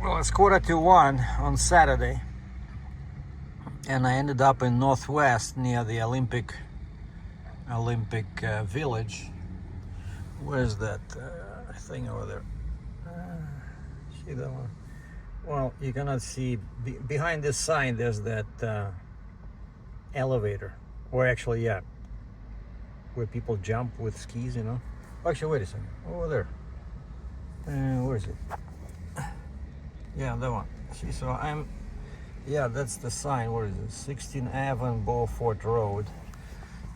Well, it's 1:45 on Saturday, and I ended up in Northwest near the Olympic Village. Where's that thing over there? See that one? Well, you cannot see behind this sign. There's that elevator, or actually, yeah, where people jump with skis. Actually, wait a second. Over there. Where is it? Yeah, that one. See, so yeah, that's the sign. What is it? 16 Ave and Beaufort Road.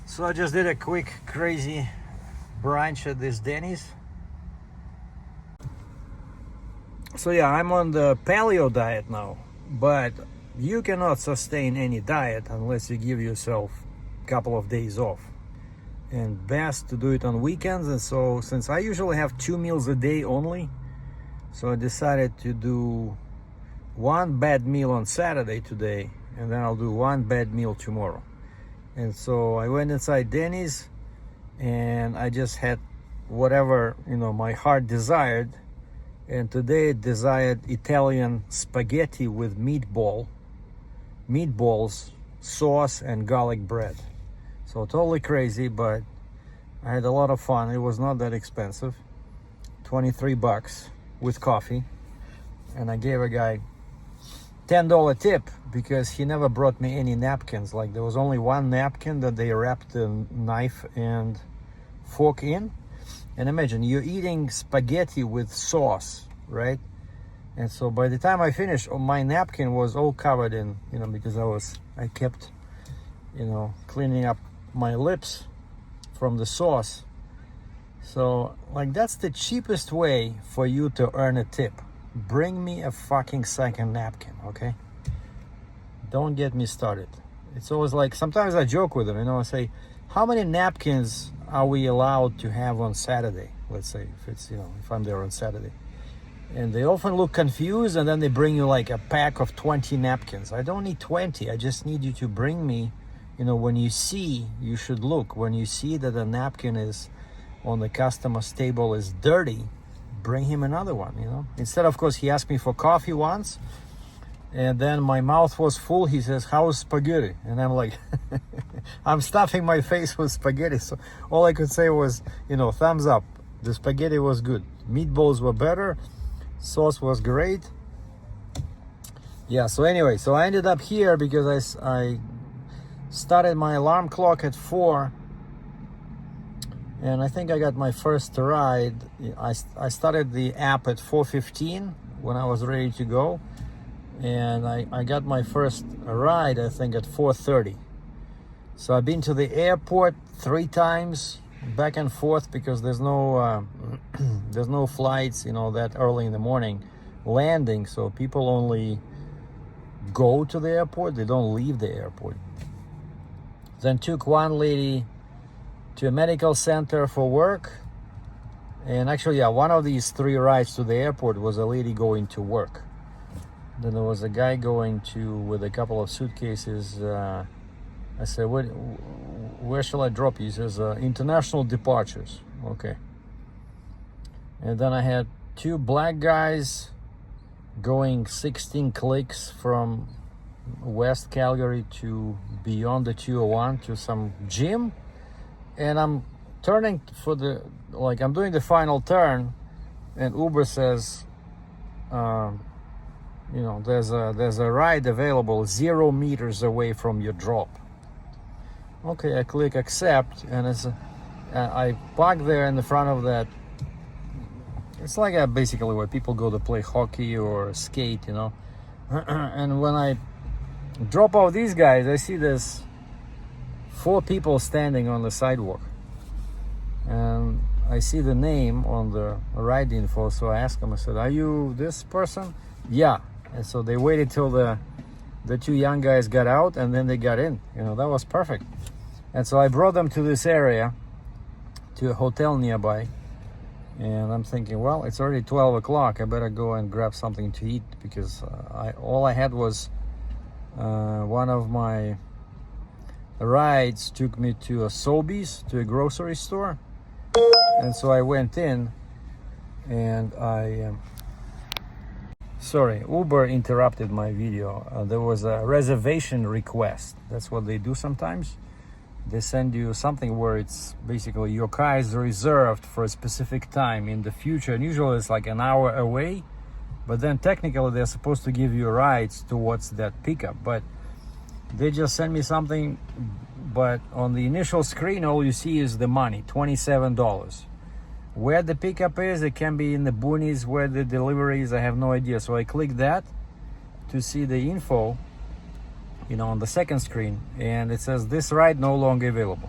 So I just did a quick, crazy brunch at this Denny's. So yeah, I'm on the paleo diet now, but you cannot sustain any diet unless you give yourself a couple of days off. And best to do it on weekends. And so since I usually have 2 meals a day only, so I decided to do one bad meal on Saturday today, and then I'll do one bad meal tomorrow. And so I went inside Denny's and I just had whatever my heart desired. And today it desired Italian spaghetti with meatballs, sauce, and garlic bread. So totally crazy, but I had a lot of fun. It was not that expensive, $23 with coffee. And I gave a guy $10 tip because he never brought me any napkins. Like, there was only one napkin that they wrapped the knife and fork in. And imagine you're eating spaghetti with sauce, right? And so by the time I finished, my napkin was all covered in, because I kept, cleaning up my lips from the sauce. So, like, that's the cheapest way for you to earn a tip. Bring me a fucking second napkin, okay? Don't get me started. It's always like, sometimes I joke with them, I say, how many napkins are we allowed to have on Saturday? Let's say if it's, if I'm there on Saturday. And they often look confused, and then they bring you like a pack of 20 napkins. I don't need 20. I just need you to bring me, when you see, you should look. When you see that a napkin is on the customer's table is dirty, bring him another one, Instead, of course, he asked me for coffee once, and then my mouth was full. He says, how's spaghetti? And I'm like, I'm stuffing my face with spaghetti. So all I could say was, thumbs up. The spaghetti was good. Meatballs were better. Sauce was great. Yeah, so anyway, so I ended up here because I started my alarm clock at 4. And I think I got my first ride. I started the app at 4:15 when I was ready to go. And I got my first ride, I think, at 4:30. So I've been to the airport 3 times, back and forth, because there's no there's no flights, that early in the morning landing. So people only go to the airport, they don't leave the airport. Then took one lady to a medical center for work. And actually, yeah, one of these 3 rides to the airport was a lady going to work. Then there was a guy going with a couple of suitcases. I said, where shall I drop you? He says, international departures. Okay. And then I had 2 black guys going 16 clicks from West Calgary to beyond the 201 to some gym. And I'm turning I'm doing the final turn, and Uber says, there's a ride available 0 meters away from your drop. Okay, I click accept, and I park there in the front of that. It's like basically where people go to play hockey or skate, And when I drop off these guys, I see there's 4 people standing on the sidewalk, and I see the name on the ride info. So I asked them, I said, are you this person? Yeah. And so they waited till the 2 young guys got out, and then they got in. That was perfect. And so I brought them to this area, to a hotel nearby. And I'm thinking, well, it's already 12 o'clock. I better go and grab something to eat, because all I had was one of my rides took me to a Sobeys, to a grocery store. And so I went in, and I Sorry, Uber interrupted my video. There was a reservation request. That's what they do sometimes. They send you something where it's basically your car is reserved for a specific time in the future, and usually it's like an hour away, but then technically they're supposed to give you rides towards that pickup, but they just send me something, but on the initial screen all you see is the money, $27. Where the pickup is, it can be in the boonies. Where the delivery is, I have no idea. So I click that to see the info, you know, on the second screen, and it says this ride no longer available.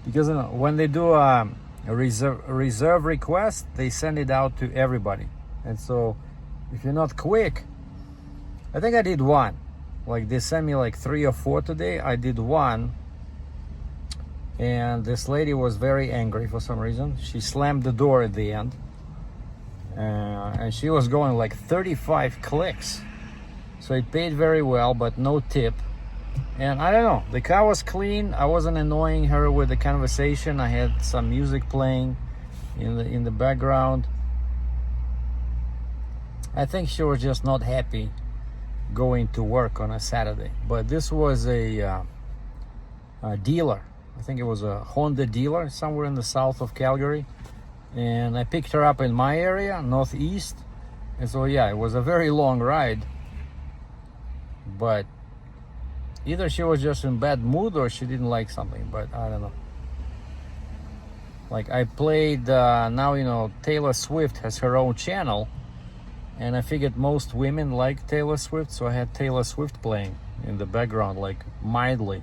Because you know, when they do a reserve request, they send it out to everybody, and so if you're not quick, I think I did one. Like they sent me like 3 or 4 today. I did one, and this lady was very angry for some reason. She slammed the door at the end, and she was going like 35 clicks. So it paid very well, but no tip. And I don't know, the car was clean. I wasn't annoying her with the conversation. I had some music playing in the background. I think she was just not happy going to work on a Saturday. But this was a dealer. I think it was a Honda dealer somewhere in the south of Calgary. And I picked her up in my area, northeast. And so yeah, it was a very long ride. But either she was just in bad mood or she didn't like something, but I don't know. Like I played, now you know, Taylor Swift has her own channel, and I figured most women like Taylor Swift, so I had Taylor Swift playing in the background, like mildly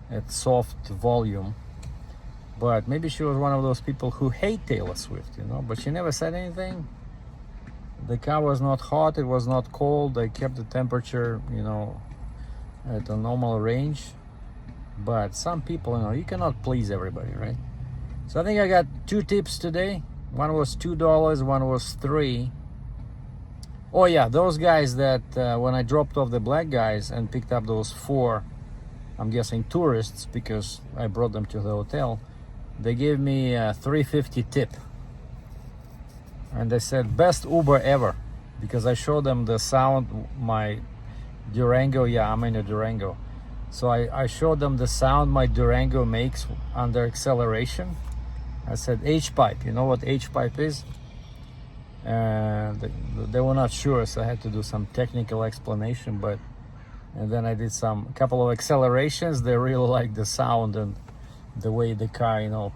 at soft volume. But maybe she was one of those people who hate Taylor Swift, you know, but she never said anything. The car was not hot, it was not cold. I kept the temperature, you know, at a normal range. But some people, you know, you cannot please everybody, right? So I think I got 2 tips today. One was $2, one was $3. Oh yeah, those guys that when I dropped off the black guys and picked up those 4, I'm guessing tourists, because I brought them to the hotel, they gave me a $3.50 tip. And they said, best Uber ever, because I showed them the sound my Durango, yeah, I'm in a Durango. So I showed them the sound my Durango makes under acceleration. I said, H-pipe, you know what H-pipe is? And they were not sure, so I had to do some technical explanation, and then I did a couple of accelerations. They really liked the sound and the way the car, you know,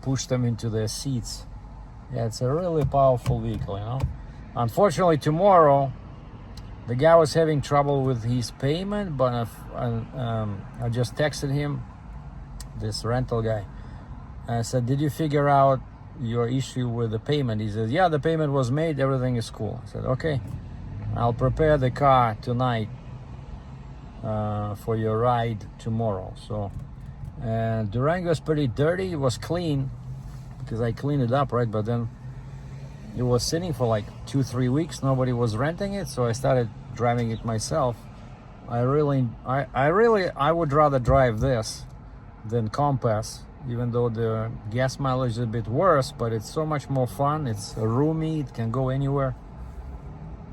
pushed them into their seats. Yeah, it's a really powerful vehicle, you know. Unfortunately, tomorrow, the guy was having trouble with his payment, but I just texted him, this rental guy. I said, did you figure out your issue with the payment? He says, yeah, the payment was made, everything is cool. I said, okay, I'll prepare the car tonight for your ride tomorrow. So, Durango is pretty dirty. It was clean, because I cleaned it up, right? But then it was sitting for like 2-3 weeks. Nobody was renting it, so I started driving it myself. I would rather drive this than Compass, even though the gas mileage is a bit worse, but it's so much more fun. It's roomy, it can go anywhere,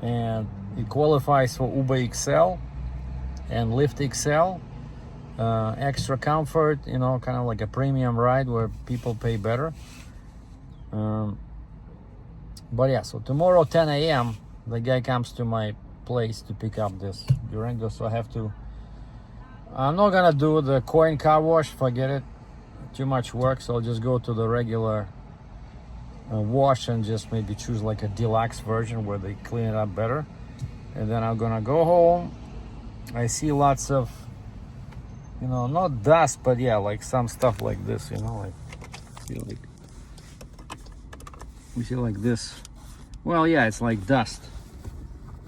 and it qualifies for Uber XL and Lyft XL. Extra comfort, you know, kind of like a premium ride where people pay better. But yeah, so tomorrow 10 a.m. the guy comes to my place to pick up this Durango, so I'm not gonna do the coin car wash, forget it, too much work. So I'll just go to the regular wash and just maybe choose like a deluxe version where they clean it up better. And then I'm gonna go home. I see lots of, you know, not dust, but yeah, like some stuff like this, you know, like we see like this. Well, yeah, it's like dust.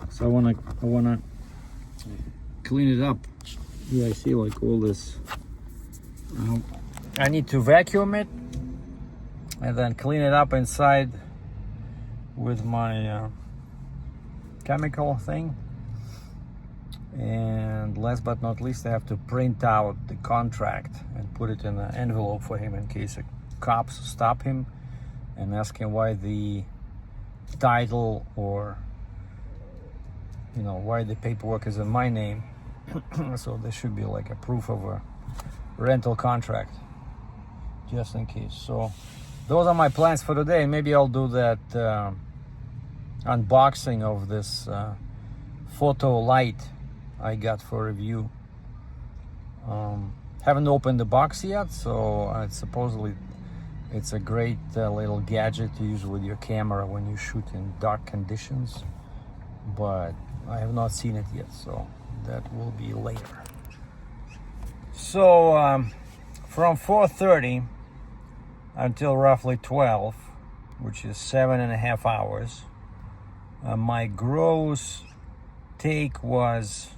So I wanna clean it up. Yeah, I see like all this. I need to vacuum it and then clean it up inside with my chemical thing. And last but not least, I have to print out the contract and put it in an envelope for him in case the cops stop him and ask him why the title or, you know, why the paperwork is in my name. So there should be like a proof of a rental contract, just in case. So those are my plans for today. Maybe I'll do that unboxing of this photo light I got for review. Haven't opened the box yet, so supposedly it's a great little gadget to use with your camera when you shoot in dark conditions, but I have not seen it yet, so that will be later. So from 4:30 until roughly 12, which is 7.5 hours, my gross take was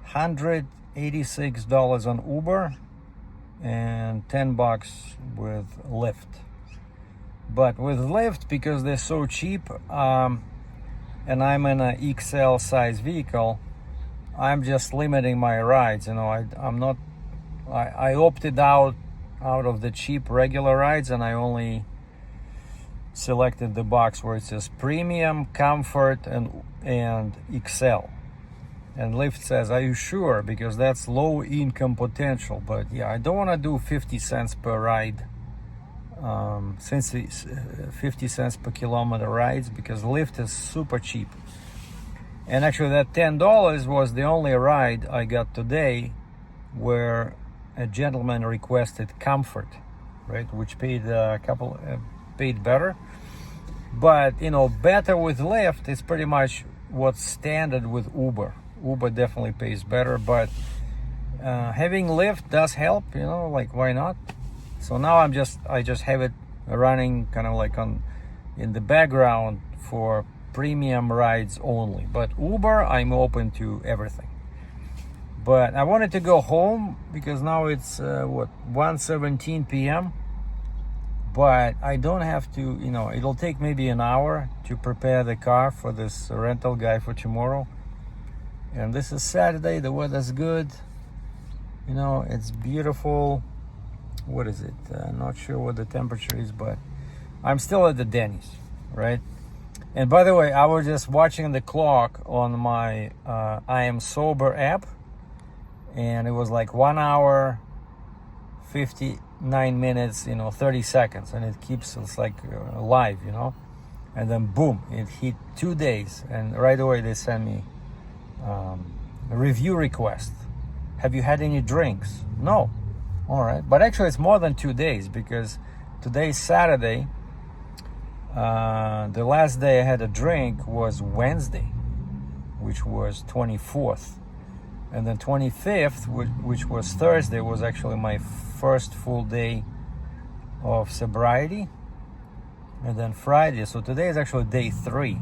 $186 on Uber and $10 with Lyft. But with Lyft, because they're so cheap, and I'm in an XL size vehicle, I'm just limiting my rides. You know, I opted out of the cheap regular rides, and I only selected the box where it says premium, comfort, and XL. And Lyft says, are you sure? Because that's low income potential. But yeah, I don't want to do 50 cents per ride, since it's 50 cents per kilometer rides, because Lyft is super cheap. And actually that $10 was the only ride I got today where a gentleman requested comfort, right? Which paid paid better. But, you know, better with Lyft is pretty much what's standard with Uber. Uber definitely pays better, but having Lyft does help, you know, like why not? So now I just have it running kind of like in the background for premium rides only. But Uber, I'm open to everything. But I wanted to go home because now it's 1:17 p.m. But I don't have to, you know, it'll take maybe an hour to prepare the car for this rental guy for tomorrow. And this is Saturday, the weather's good, you know, it's beautiful. What is it? Not sure what the temperature is, but I'm still at the Denny's, right? And by the way, I was just watching the clock on my I Am Sober app, and it was like 1 hour, 59 minutes, you know, 30 seconds, and it's like live, you know, and then boom, it hit 2 days, and right away they sent me a review request. Have you had any drinks? No. All right, but actually it's more than 2 days, because today's Saturday. The last day I had a drink was Wednesday, which was 24th, and then 25th, which was Thursday, was actually my first full day of sobriety, and then Friday. So today is actually day 3.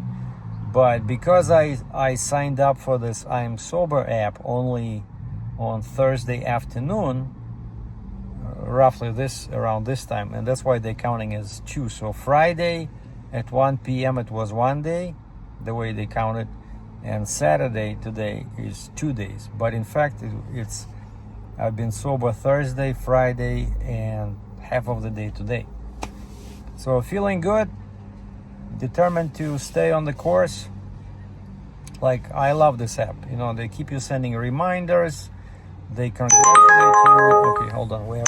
But because I signed up for this I'm Sober app only on Thursday afternoon, roughly around this time, and that's why they're counting as 2. So Friday at 1 p.m. it was 1 day, the way they counted, and Saturday today is 2 days. But in fact, I've been sober Thursday, Friday, and half of the day today. So feeling good, determined to stay on the course. Like, I love this app. You know, they keep you sending reminders. They congratulate you. Okay, hold on. We have